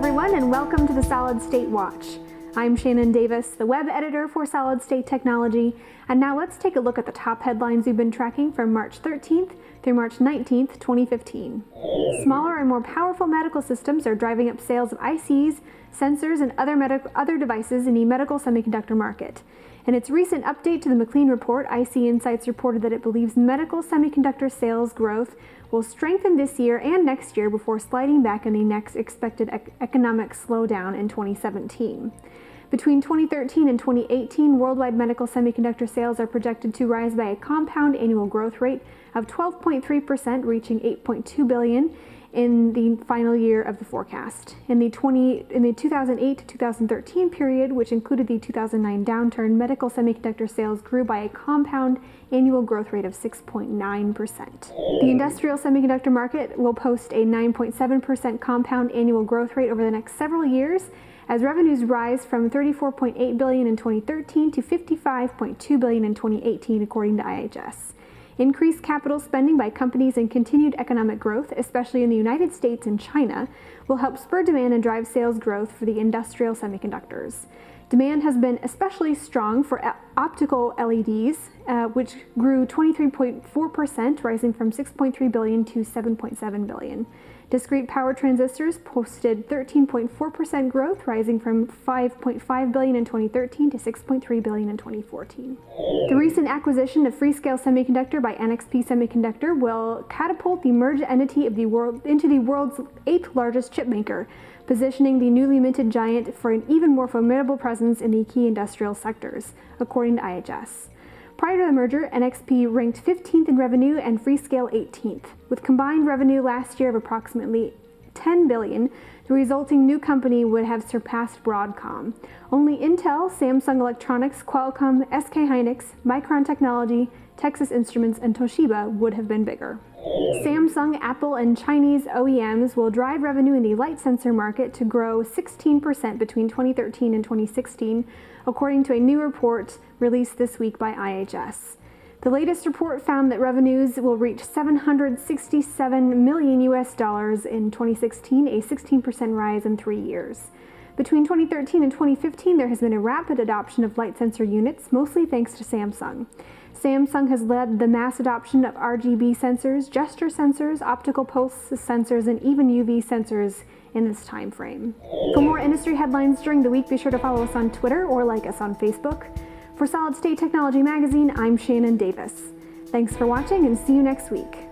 everyone, and welcome to the Solid State Watch. I'm Shannon Davis, the web editor for Solid State Technology, and now let's take a look at the top headlines we've been tracking from March 13th through March 19th, 2015. Smaller and more powerful medical systems are driving up sales of ICs, sensors, and other devices in the medical semiconductor market. In its recent update to the McLean Report, IC Insights reported that it believes medical semiconductor sales growth will strengthen this year and next year before sliding back in the next expected economic slowdown in 2017. Between 2013 and 2018, worldwide medical semiconductor sales are projected to rise by a compound annual growth rate of 12.3%, reaching $8.2 billion in the final year of the forecast. In the 2008 to 2013 period, which included the 2009 downturn, medical semiconductor sales grew by a compound annual growth rate of 6.9%. The industrial semiconductor market will post a 9.7% compound annual growth rate over the next several years, as revenues rise from $34.8 billion in 2013 to $55.2 billion in 2018, according to IHS. Increased capital spending by companies and continued economic growth, especially in the United States and China, will help spur demand and drive sales growth for the industrial semiconductors. Demand has been especially strong for optical LEDs, which grew 23.4%, rising from $6.3 billion to $7.7 billion. Discrete power transistors posted 13.4% growth, rising from $5.5 billion in 2013 to $6.3 billion in 2014. The recent acquisition of Freescale Semiconductor by NXP Semiconductor will catapult the merged entity of into the world's 8th largest chip maker, positioning the newly minted giant for an even more formidable presence in the key industrial sectors, according to IHS. Prior to the merger, NXP ranked 15th in revenue and Freescale 18th. With combined revenue last year of approximately $10 billion, the resulting new company would have surpassed Broadcom. Only Intel, Samsung Electronics, Qualcomm, SK Hynix, Micron Technology, Texas Instruments, and Toshiba would have been bigger. Samsung, Apple, and Chinese OEMs will drive revenue in the light sensor market to grow 16% between 2013 and 2016, according to a new report released this week by IHS. The latest report found that revenues will reach $767 million in 2016, a 16% rise in 3 years. Between 2013 and 2015, there has been a rapid adoption of light sensor units, mostly thanks to Samsung. Samsung has led the mass adoption of RGB sensors, gesture sensors, optical pulse sensors, and even UV sensors in this time frame. For more industry headlines during the week, be sure to follow us on Twitter or like us on Facebook. For Solid State Technology Magazine, I'm Shannon Davis. Thanks for watching, and see you next week.